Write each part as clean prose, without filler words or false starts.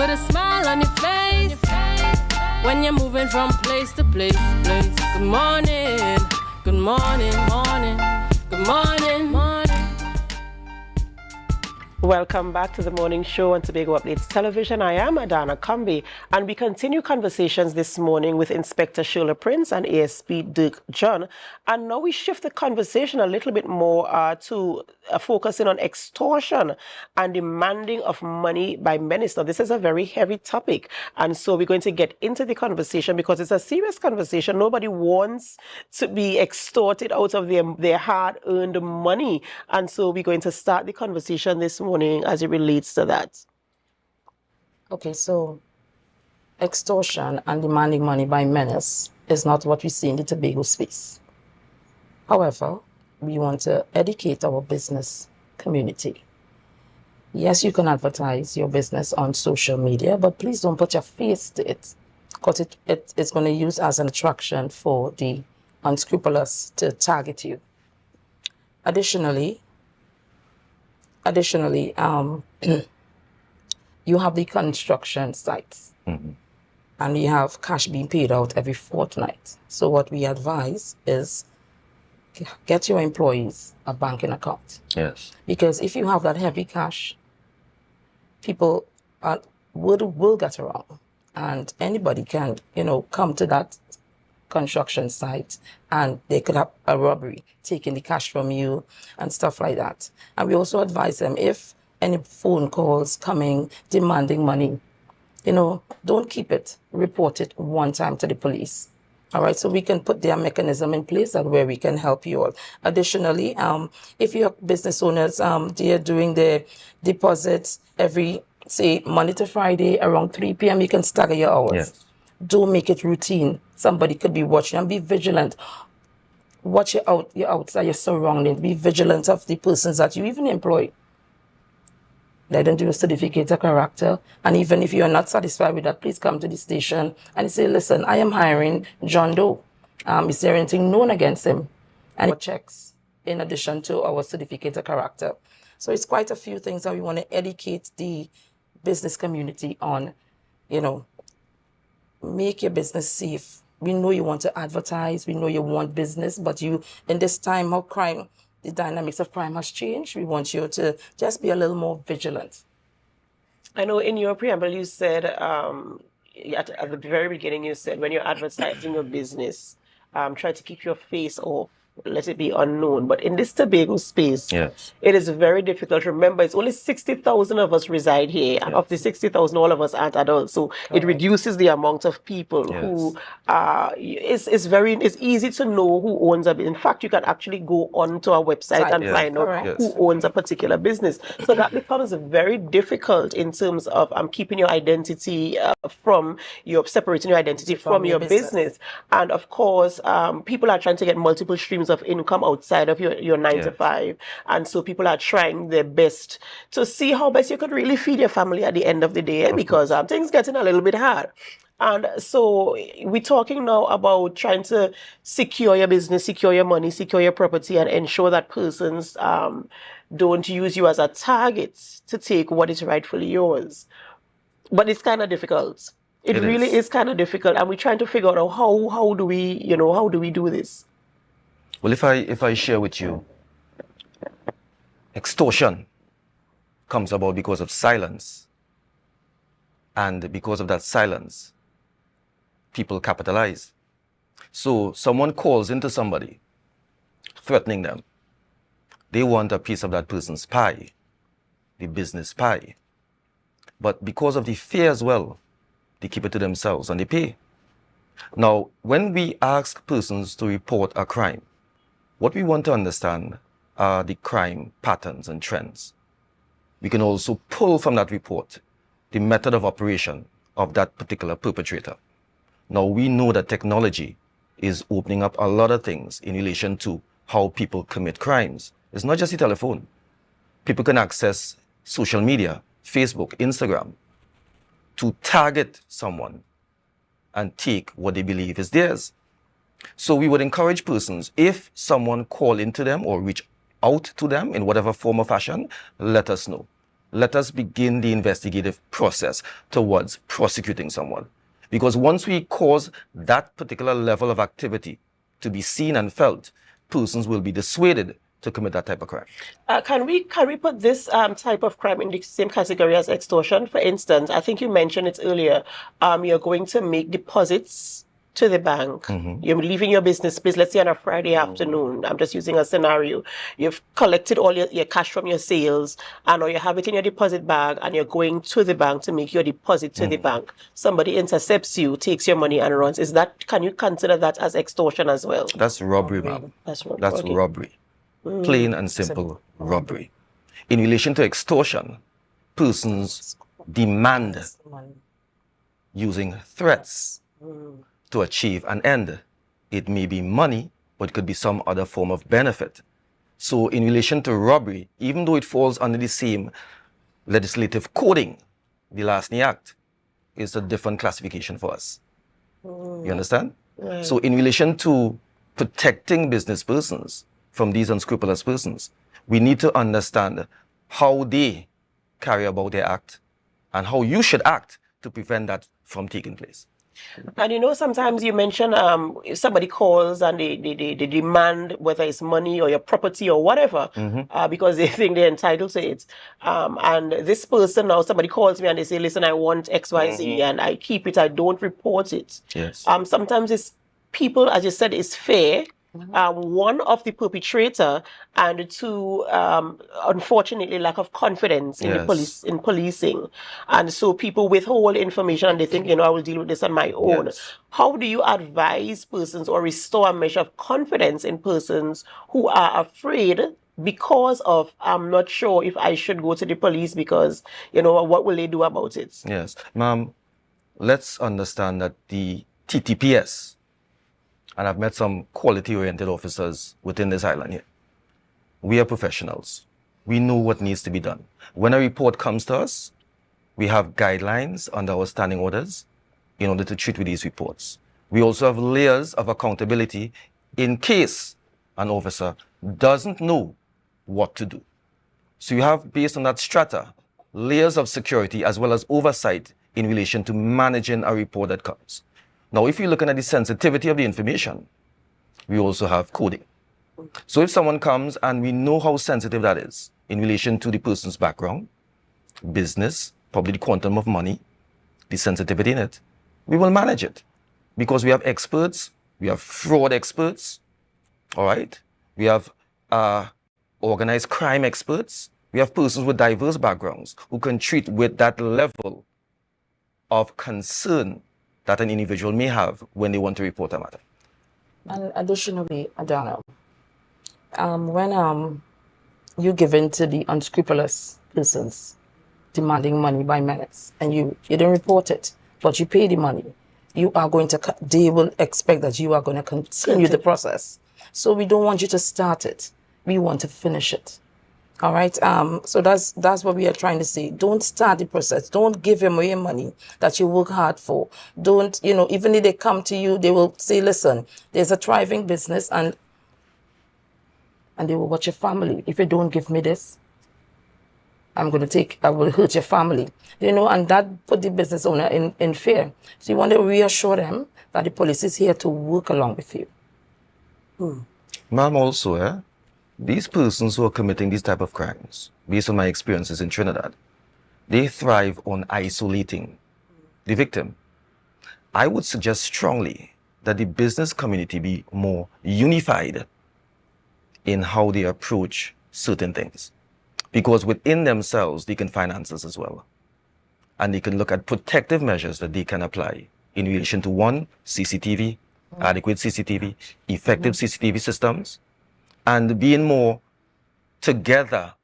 put a smile on your face when you're moving from place to place. Good morning, good morning, morning, good morning, morning. Welcome back to the morning show on Tobago Updates Television. I am Adanna Combie, and we continue conversations this morning with Inspector Sherla Prince and ASP Dirk John. And now we shift the conversation a little bit more to focusing on extortion and demanding of money by Menace. Now, this is a very heavy topic, and so we're going to get into the conversation because it's a serious conversation. Nobody wants to be extorted out of their hard-earned money, and so we're going to start the conversation this morning as it relates to that. Okay, so extortion and demanding money by Menace is not what we see in the Tobago space. However, we want to educate our business community. Yes, you can advertise your business on social media, but please don't put your face to it, because it's going to use as an attraction for the unscrupulous to target you. Additionally, you have the construction sites, and you have cash being paid out every fortnight. So what we advise is get your employees a banking account. Yes. Because if you have that heavy cash, people will get around, and anybody can, come to that construction site and they could have a robbery, taking the cash from you and stuff like that. And we also advise them, if any phone calls coming demanding money, don't keep it, report it one time to the police. All right, so we can put their mechanism in place that where we can help you all. Additionally, if you're business owners, they're doing their deposits every, say, Monday to Friday around 3 p.m., you can stagger your hours. Yes. Don't make it routine. Somebody could be watching, and be vigilant. Watch your outside, your surroundings. Be vigilant of the persons that you even employ. Let them do a certificate of character. And even if you're not satisfied with that, please come to the station and say, listen, I am hiring John Doe. Is there anything known against him? And checks in addition to our certificate of character. So it's quite a few things that we want to educate the business community on, make your business safe. We know you want to advertise, we know you want business, but in this time how the dynamics of crime has changed, we want you to just be a little more vigilant. I know in your preamble you said, at the very beginning you said, when you're advertising your business, try to keep your face off, let it be unknown. But in this Tobago space, yes, it is very difficult. Remember, it's only 60,000 of us reside here, and of the 60,000, all of us aren't adults. So it reduces the amount of people who it's easy to know who owns a business. In fact, you can actually go onto our website and find out who owns a particular business. So that becomes very difficult in terms of keeping your identity separating your identity from your business. And of course, people are trying to get multiple streams of income outside of your 9 to 5, and so people are trying their best to see how best you could really feed your family at the end of the day, because things getting a little bit hard. And so we're talking now about trying to secure your business, secure your money, secure your property, and ensure that persons don't use you as a target to take what is rightfully yours. But it's kind of difficult. It really is kind of difficult, and we're trying to figure out how do we do this. Well, if I share with you, extortion comes about because of silence. And because of that silence, people capitalize. So someone calls into somebody, threatening them. They want a piece of that person's pie, the business pie. But because of the fear as well, they keep it to themselves and they pay. Now, when we ask persons to report a crime, what we want to understand are the crime patterns and trends. We can also pull from that report the method of operation of that particular perpetrator. Now, we know that technology is opening up a lot of things in relation to how people commit crimes. It's not just the telephone. People can access social media, Facebook, Instagram, to target someone and take what they believe is theirs. So we would encourage persons, if someone call into them or reach out to them in whatever form or fashion, let us know. let us begin the investigative process towards prosecuting someone. Because once we cause that particular level of activity to be seen and felt, persons will be dissuaded to commit that type of crime. Can we put this type of crime in the same category as extortion? For instance, I think you mentioned it earlier. You're going to make deposits to the bank. You're leaving your business space, let's say on a Friday afternoon. I'm just using a scenario. You've collected all your cash from your sales, and or you have it in your deposit bag, and you're going to the bank to make your deposit to the bank. Somebody intercepts you, takes your money, and runs. Can you consider that as extortion as well? That's robbery, ma'am. That's robbery. That's robbery. Plain and simple robbery. In relation to extortion, persons demand using threats to achieve an end. It may be money, but it could be some other form of benefit. So in relation to robbery, even though it falls under the same legislative coding, the Larceny Act is a different classification for us. You understand? Right. So in relation to protecting business persons from these unscrupulous persons, we need to understand how they carry about their act and how you should act to prevent that from taking place. And you know, sometimes you mention if somebody calls and they demand whether it's money or your property or whatever, because they think they're entitled to it. And this person now, somebody calls me and they say, listen, I want XYZ, and I keep it, I don't report it. Yes. Sometimes it's people, as you said, it's fair. One of the perpetrator, and two, unfortunately, lack of confidence in the in policing, and so people withhold information and they think, you know, I will deal with this on my own. Yes. How do you advise persons or restore a measure of confidence in persons who are afraid because of, I'm not sure if I should go to the police because, you know, what will they do about it? Yes, ma'am, let's understand that the TTPS, and I've met some quality-oriented officers within this island here. We are professionals. We know what needs to be done. When a report comes to us, we have guidelines under our standing orders in order to treat with these reports. We also have layers of accountability in case an officer doesn't know what to do. So you have, based on that strata, layers of security as well as oversight in relation to managing a report that comes. Now, if you're looking at the sensitivity of the information, we also have coding. So if someone comes and we know how sensitive that is in relation to the person's background, business, probably the quantum of money, the sensitivity in it, we will manage it. Because we have experts, we have fraud experts, all right? We have organized crime experts. We have persons with diverse backgrounds who can treat with that level of concern that an individual may have when they want to report a matter. And additionally, Adanna, when you give in to the unscrupulous persons demanding money by Menace, and you don't report it, but you pay the money, you are going to, they will expect that you are going to continue the process. So we don't want you to start it. We want to finish it. All right. So that's what we are trying to say. Don't start the process. Don't give them away money that you work hard for. Don't, you know, even if they come to you, they will say, listen, there's a thriving business and they will watch your family. If you don't give me this, I will hurt your family. You know, and that put the business owner in fear. So you want to reassure them that the police is here to work along with you. Ma'am, also, these persons who are committing these type of crimes, based on my experiences in Trinidad, they thrive on isolating the victim. I would suggest strongly that the business community be more unified in how they approach certain things. Because within themselves, they can find answers as well. And they can look at protective measures that they can apply in relation to one, CCTV, adequate CCTV, effective CCTV systems, and being more together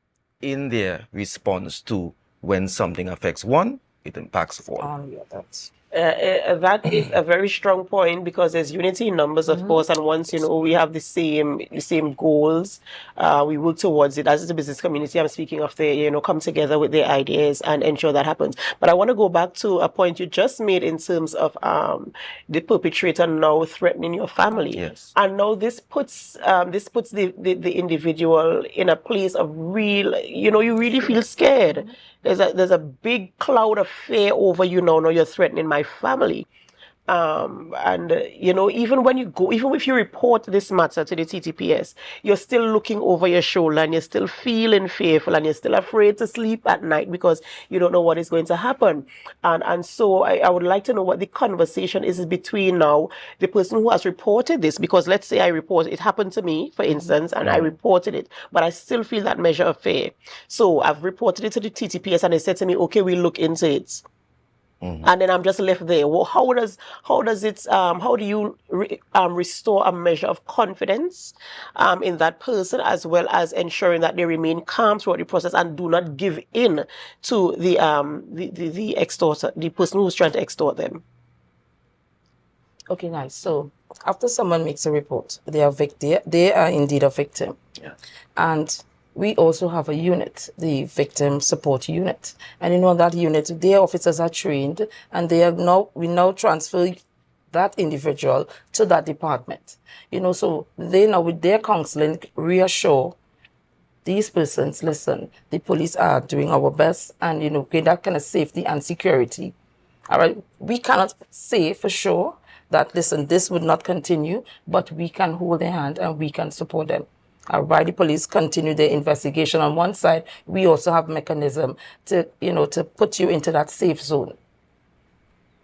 in their response to when something affects one, it impacts all. Yeah, that's That is a very strong point because there's unity in numbers, of course, and once we have the same goals, we work towards it. As a business community, I'm speaking of the come together with their ideas and ensure that happens. But I want to go back to a point you just made in terms of the perpetrator now threatening your family. Yes. And now this puts the individual in a place of real, you really feel scared. There's a big cloud of fear over you now. Now you're threatening my family. And even when you go, even if you report this matter to the TTPS, you're still looking over your shoulder and you're still feeling fearful and you're still afraid to sleep at night because you don't know what is going to happen. And so I would like to know what the conversation is between now the person who has reported this, because let's say it happened to me, for instance, and I reported it, but I still feel that measure of fear. So I've reported it to the TTPS and they said to me, okay, we'll look into it. And then I'm just left there. Well, how do you restore a measure of confidence in that person, as well as ensuring that they remain calm throughout the process and do not give in to the extorter, the person who's trying to extort them? Okay, nice. So after someone makes a report, they are indeed a victim. Yeah. And we also have a unit, the victim support unit. And in that unit, their officers are trained and we now transfer that individual to that department. So they now with their counseling reassure these persons, listen, the police are doing our best and, that kind of safety and security. All right, we cannot say for sure that, listen, this would not continue, but we can hold their hand and we can support them. While the police continue their investigation on one side, we also have mechanism to put you into that safe zone.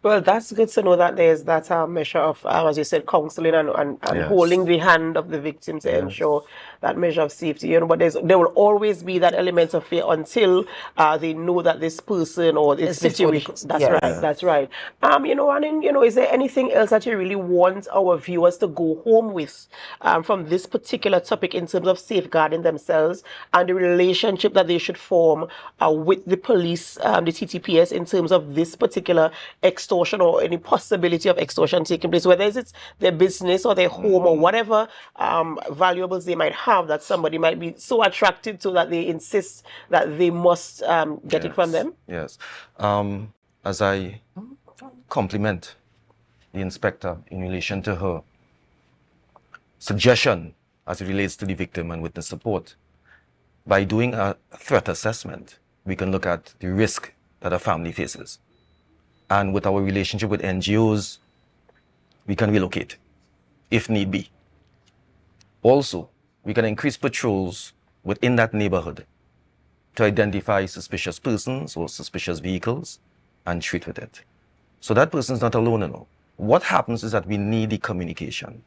Well, that's good to know that there's that measure of, as you said, counseling and Yes. holding the hand of the victim to ensure that measure of safety. But there will always be that element of fear until they know that this person or this situation. That's right. That's right. Is there anything else that you really want our viewers to go home with from this particular topic in terms of safeguarding themselves and the relationship that they should form with the police, the TTPS, in terms of this particular extortion or any possibility of extortion taking place, whether it's their business or their home or whatever valuables they might have that somebody might be so attracted to that they insist that they must get it from them? Yes. As I compliment the inspector in relation to her suggestion as it relates to the victim and witness support, by doing a threat assessment, we can look at the risk that a family faces. And with our relationship with NGOs, we can relocate if need be. Also, we can increase patrols within that neighborhood to identify suspicious persons or suspicious vehicles and treat with it. So that person's not alone at all. What happens is that we need the communication.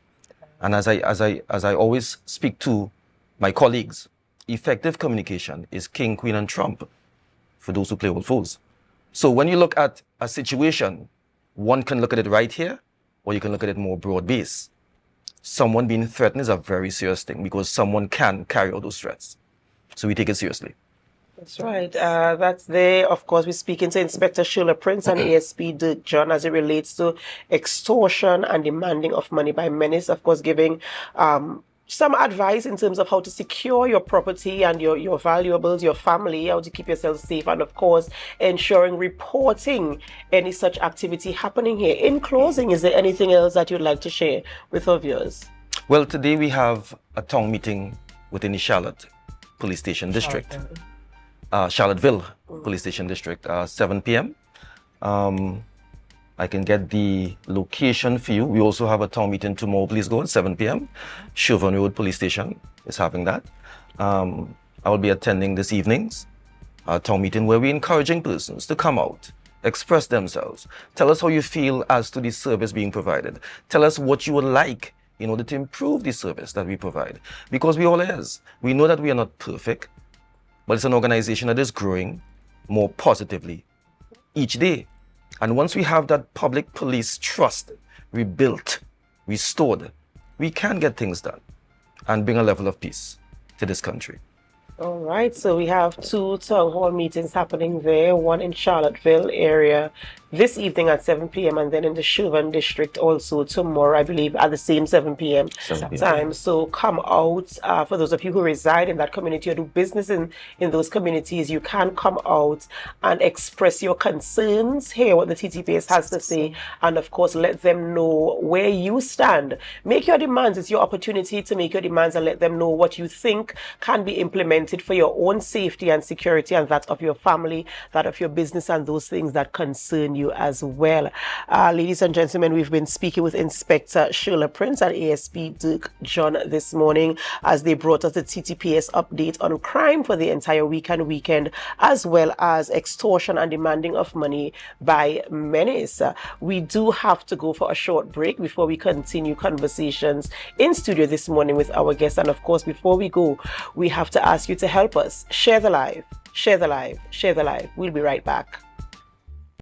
And as I always speak to my colleagues, effective communication is king, queen, and trump for those who play all fours. So when you look at a situation, one can look at it right here, or you can look at it more broad base. Someone being threatened is a very serious thing because someone can carry out those threats. So we take it seriously. That's right. That's there. Of course, we're speaking to Inspector Sherla Prince and ASP Dirk John as it relates to extortion and demanding of money by Menace. Of course, giving some advice in terms of how to secure your property and your valuables, your family, how to keep yourself safe, and of course, ensuring reporting any such activity happening here. In closing, is there anything else that you'd like to share with our viewers? Well, today we have a town meeting within the Charlotte Police Station District. Charlottesville Police Station District, 7 p.m. I can get the location for you. We also have a town meeting tomorrow, please go at 7 p.m. Chauvin Road Police Station is having that. I will be attending this evening's town meeting where we're encouraging persons to come out, express themselves, tell us how you feel as to the service being provided. Tell us what you would like in order to improve the service that we provide. Because we all is. We know that we are not perfect, but it's an organization that is growing more positively each day. And once we have that public police trust rebuilt, restored, we can get things done and bring a level of peace to this country. All right, so we have 2 town hall meetings happening there, one in Charlottesville area, this evening at 7 p.m. and then in the Chauvin district also tomorrow, I believe, at the same 7 p.m. 7 p.m. time. So come out. For those of you who reside in that community or do business in those communities, you can come out and express your concerns, hear what the TTPS has to say, and of course let them know where you stand. Make your demands. It's your opportunity to make your demands and let them know what you think can be implemented for your own safety and security and that of your family, that of your business, and those things that concern you as well. Ladies and gentlemen, we've been speaking with Inspector Sherla Prince and ASP Dirk John this morning as they brought us the TTPS update on crime for the entire week and weekend, as well as extortion and demanding of money by Menace. We do have to go for a short break before we continue conversations in studio this morning with our guests. And of course, before we go, we have to ask you to help us. Share the live, share the live, share the live. We'll be right back.